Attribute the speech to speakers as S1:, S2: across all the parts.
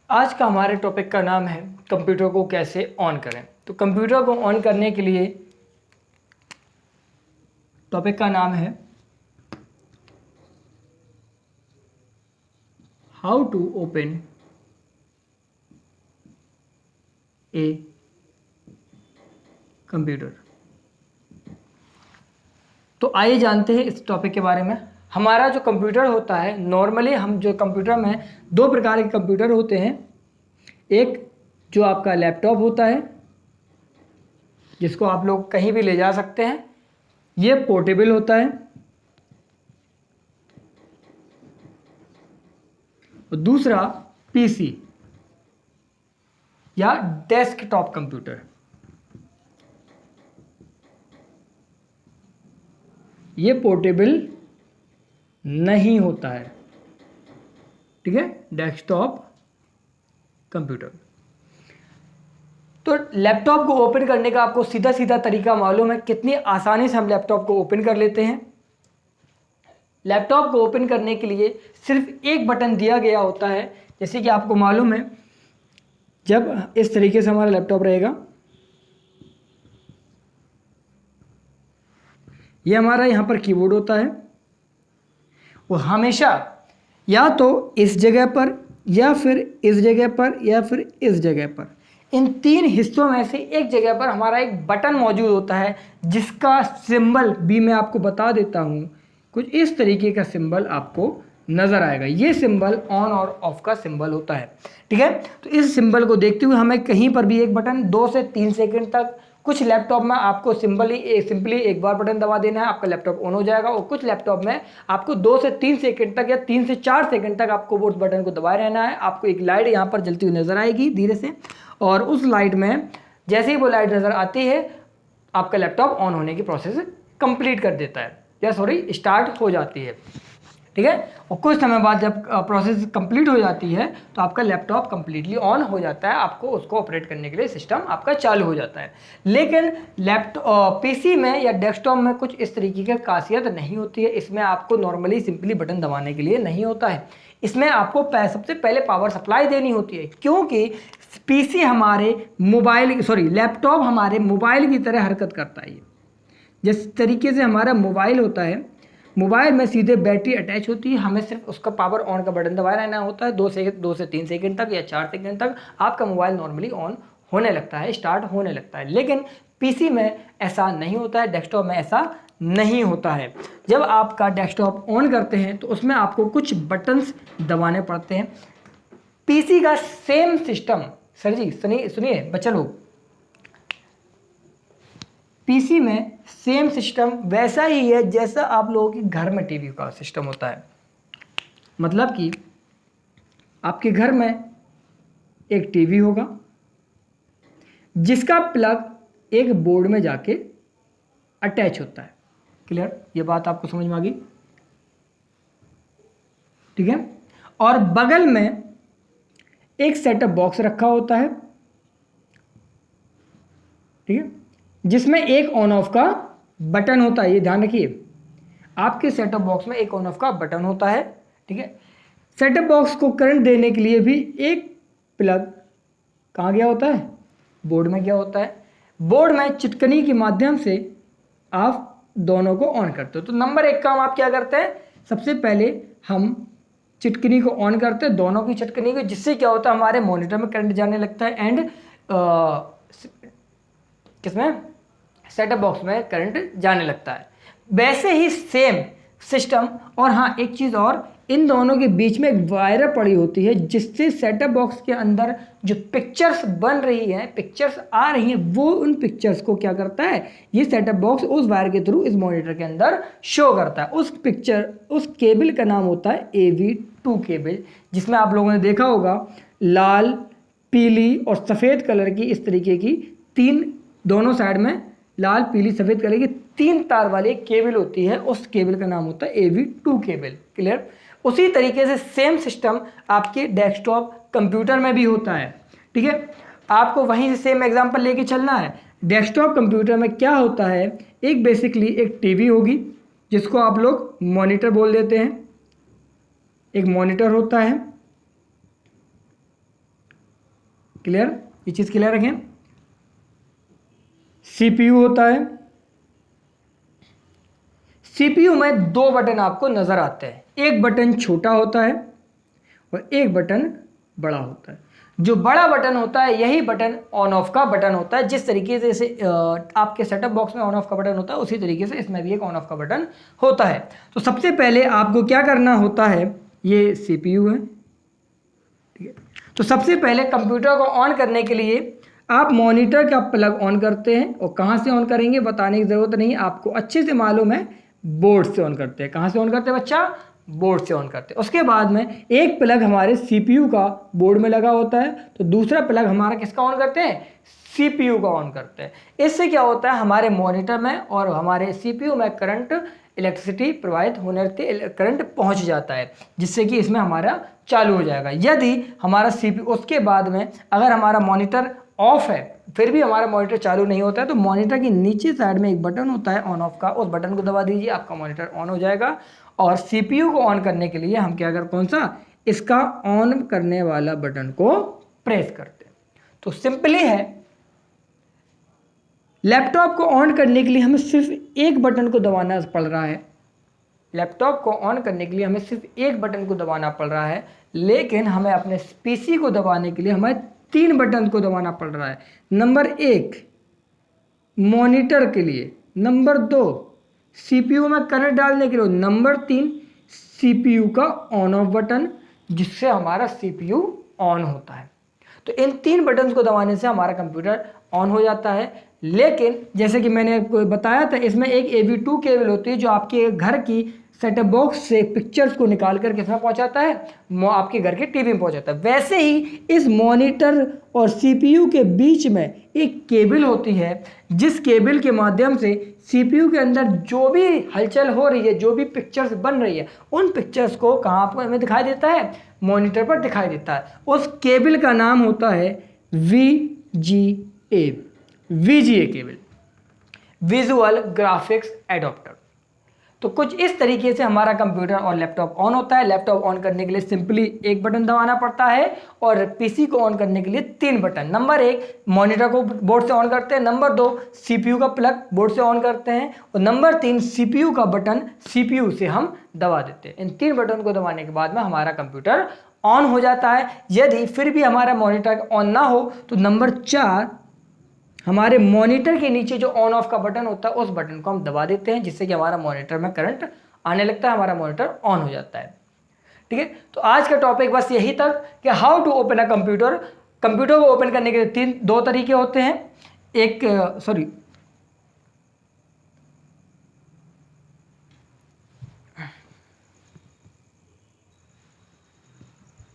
S1: आज का हमारे टॉपिक का नाम है कंप्यूटर को कैसे ऑन करें। तो कंप्यूटर को ऑन करने के लिए टॉपिक का नाम है how to open a computer. तो आइए जानते हैं इस टॉपिक के बारे में। हमारा जो कंप्यूटर होता है, नॉर्मली हम जो कंप्यूटर में दो प्रकार के कंप्यूटर होते हैं। एक जो आपका लैपटॉप होता है जिसको आप लोग कहीं भी ले जा सकते हैं, ये पोर्टेबल होता है। और दूसरा पीसी या डेस्कटॉप कंप्यूटर, ये पोर्टेबल नहीं होता है। ठीक है, डेस्कटॉप कंप्यूटर। तो लैपटॉप को ओपन करने का आपको सीधा सीधा तरीका मालूम है, कितनी आसानी से हम लैपटॉप को ओपन कर लेते हैं। लैपटॉप को ओपन करने के लिए सिर्फ एक बटन दिया गया होता है। जैसे कि आपको मालूम है, जब इस तरीके से हमारा लैपटॉप रहेगा, ये हमारा यहाँ पर कीबोर्ड होता है। वो हमेशा या तो इस जगह पर या फिर इस जगह पर या फिर इस जगह पर, इन तीन हिस्सों में से एक जगह पर हमारा एक बटन मौजूद होता है, जिसका सिंबल भी मैं आपको बता देता हूँ। कुछ इस तरीके का सिंबल आपको नज़र आएगा। ये सिंबल ऑन और ऑफ का सिंबल होता है। ठीक है, तो इस सिंबल को देखते हुए हमें कहीं पर भी एक बटन 2 से 3 सेकंड तक, कुछ लैपटॉप में आपको सिंपली एक बार बटन दबा देना है, आपका लैपटॉप ऑन हो जाएगा। और कुछ लैपटॉप में आपको 2 से 3 सेकंड तक या 3 से 4 सेकंड तक आपको उस बटन को दबाए रहना है। आपको एक लाइट यहाँ पर जलती हुई नजर आएगी धीरे से, और उस लाइट में जैसे ही वो लाइट नज़र आती है, आपका लैपटॉप ऑन होने की प्रोसेस कंप्लीट कर देता है, या स्टार्ट हो जाती है। ठीक है, और कुछ समय बाद जब प्रोसेस कंप्लीट हो जाती है तो आपका लैपटॉप कंप्लीटली ऑन हो जाता है। आपको उसको ऑपरेट करने के लिए सिस्टम आपका चालू हो जाता है। लेकिन लैपटॉप पीसी में या डेस्कटॉप में कुछ इस तरीके की खासियत नहीं होती है। इसमें आपको नॉर्मली सिंपली बटन दबाने के लिए नहीं होता है। इसमें आपको सबसे पहले पावर सप्लाई देनी होती है, क्योंकि पीसी हमारे लैपटॉप हमारे मोबाइल की तरह हरकत करता है। जिस तरीके से हमारा मोबाइल होता है, मोबाइल में सीधे बैटरी अटैच होती है, हमें सिर्फ उसका पावर ऑन का बटन दबाए रहना होता है। 2 से 3 सेकंड तक या 4 सेकंड तक आपका मोबाइल नॉर्मली ऑन होने लगता है, स्टार्ट होने लगता है। लेकिन पीसी में ऐसा नहीं होता है, डेस्कटॉप में ऐसा नहीं होता है। जब आपका डेस्कटॉप ऑन करते हैं तो उसमें आपको कुछ बटन्स दबाने पड़ते हैं। पीसी का सेम सिस्टम, सर जी सुनिए बच्चे लोग, पीसी में सेम सिस्टम वैसा ही है जैसा आप लोगों के घर में टीवी का सिस्टम होता है। मतलब कि आपके घर में एक टीवी होगा जिसका प्लग एक बोर्ड में जाके अटैच होता है। क्लियर, ये बात आपको समझ में आ गई? ठीक है, और बगल में एक सेटअप बॉक्स रखा होता है। ठीक है, जिसमें एक ऑन ऑफ का बटन होता है। ये ध्यान रखिए, आपके सेटअप बॉक्स में एक ऑन ऑफ का बटन होता है। ठीक है, सेटअप बॉक्स को करंट देने के लिए भी एक प्लग कहाँ गया होता है? बोर्ड में गया होता है। बोर्ड में चिटकनी के माध्यम से आप दोनों को ऑन करते हो। तो नंबर 1 काम आप क्या करते हैं? सबसे पहले हम चिटकनी को ऑन करते हैं, दोनों की चिटकनी को, जिससे क्या होता है, हमारे मॉनिटर में करंट जाने लगता है एंड किसमें? सेटअप बॉक्स में करंट जाने लगता है। वैसे ही सेम सिस्टम, और हाँ एक चीज़ और, इन दोनों के बीच में एक वायर पड़ी होती है, जिससे सेटअप बॉक्स के अंदर जो पिक्चर्स बन रही हैं, पिक्चर्स आ रही हैं, वो उन पिक्चर्स को क्या करता है, ये सेटअप बॉक्स उस वायर के थ्रू इस मॉनिटर के अंदर शो करता है। उस केबल का नाम होता है AV2 केबल, जिसमें आप लोगों ने देखा होगा लाल, पीली और सफ़ेद कलर की इस तरीके की 3 दोनों साइड में लाल, पीली, सफ़ेद कलर की 3 तार वाली केबल होती है। उस केबल का नाम होता है AV2 केबल। क्लियर, उसी तरीके से सेम सिस्टम आपके डेस्कटॉप कंप्यूटर में भी होता है। ठीक है, आपको वहीं से सेम एग्जांपल लेके चलना है। डेस्कटॉप कंप्यूटर में क्या होता है, एक बेसिकली एक टीवी होगी जिसको आप लोग मॉनिटर बोल देते हैं। एक मॉनिटर होता है, क्लियर, ये चीज़ क्लियर रखें। सीपीयू होता है, सीपीयू में दो बटन आपको नजर आते हैं, एक बटन छोटा होता है और एक बटन बड़ा होता है। जो बड़ा बटन होता है यही बटन ऑन ऑफ का बटन होता है। जिस तरीके से आपके सेटअप बॉक्स में ऑन ऑफ का बटन होता है उसी तरीके से इसमें भी एक ऑन ऑफ का बटन होता है। तो सबसे पहले आपको क्या करना होता है, ये सीपीयू है, ठीक है। तो सबसे पहले कंप्यूटर को ऑन करने के लिए आप मॉनिटर का प्लग ऑन करते हैं, और कहाँ से ऑन करेंगे बताने की ज़रूरत नहीं, आपको अच्छे से मालूम है, बोर्ड से ऑन करते हैं। कहाँ से ऑन करते हैं बच्चा, बोर्ड से ऑन करते हैं। उसके बाद में एक प्लग हमारे सीपीयू का बोर्ड में लगा होता है, तो दूसरा प्लग हमारा किसका ऑन करते हैं, सीपीयू का ऑन करते हैं। इससे क्या होता है, हमारे मॉनिटर में और हमारे सीपीयू में करंट, इलेक्ट्रिसिटी प्रवाहित होने से करंट पहुंच जाता है, जिससे कि इसमें हमारा चालू हो जाएगा। यदि हमारा सीपीयू उसके बाद में अगर हमारा मॉनिटर ऑफ है फिर भी हमारा मॉनिटर चालू नहीं होता है, तो मॉनिटर की नीचे साइड में एक बटन होता है ऑन ऑफ का, उस बटन को दबा दीजिए, आपका मॉनिटर ऑन हो जाएगा। और सीपीयू को ऑन करने के लिए हम क्या कर, कौन सा, इसका ऑन करने वाला बटन को प्रेस करते हैं। तो सिंपली है, लैपटॉप को ऑन करने के लिए हमें सिर्फ एक बटन को दबाना पड़ रहा है, लैपटॉप को ऑन करने के लिए हमें सिर्फ एक बटन को दबाना पड़ रहा है, लेकिन हमें अपने पीसी को दबाने के लिए हमें 3 बटन को दबाना पड़ रहा है। नंबर 1 मॉनिटर के लिए, नंबर 2 सीपीयू में करंट डालने के लिए, नंबर 3 सीपीयू का ऑन ऑफ बटन, जिससे हमारा सीपीयू ऑन होता है। तो इन 3 बटन को दबाने से हमारा कंप्यूटर ऑन हो जाता है। लेकिन जैसे कि मैंने आपको बताया था, इसमें एक AV2 केबल होती है जो आपके घर की सेटअप बॉक्स से पिक्चर्स को निकाल कर किसमें पहुंचाता है, आपके घर के टीवी में पहुंचाता है। वैसे ही इस मॉनिटर और सीपीयू के बीच में एक केबल होती है, जिस केबल के माध्यम से सीपीयू के अंदर जो भी हलचल हो रही है, जो भी पिक्चर्स बन रही है, उन पिक्चर्स को कहाँ आपको हमें दिखाई देता है, मॉनिटर पर दिखाई देता है। उस केबल का नाम होता है VGA, VGA cable, visual graphics adapter. तो कुछ इस तरीके से हमारा कंप्यूटर और लैपटॉप ऑन होता है। लैपटॉप ऑन करने के लिए सिंपली एक बटन दबाना पड़ता है, और पीसी को ऑन करने के लिए 3 बटन। नंबर 1 मॉनिटर को बोर्ड से ऑन करते हैं, नंबर 2 सीपीयू का प्लग बोर्ड से ऑन करते हैं, और नंबर 3 सीपीयू का बटन सीपीयू से हम दबा देते हैं। इन 3 बटन को दबाने के बाद में हमारा कंप्यूटर ऑन हो जाता है। यदि फिर भी हमारा मॉनिटर ऑन ना हो तो नंबर 4 हमारे मॉनिटर के नीचे जो ऑन ऑफ का बटन होता है उस बटन को हम दबा देते हैं, जिससे कि हमारा मॉनिटर में करंट आने लगता है, हमारा मॉनिटर ऑन हो जाता है। ठीक है, तो आज का टॉपिक बस यही तक कि how to open a computer. Computer को ओपन करने के 2 तरीके होते हैं।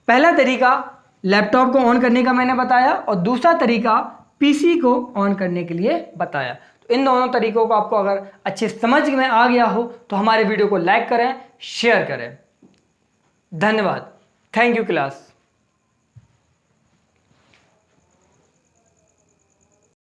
S1: पहला तरीका लैपटॉप को ऑन करने का मैंने बताया, और दूसरा तरीका पीसी को ऑन करने के लिए बताया। तो इन दोनों तरीकों को आपको अगर अच्छे समझ में आ गया हो तो हमारे वीडियो को लाइक करें, शेयर करें। धन्यवाद। Thank you class.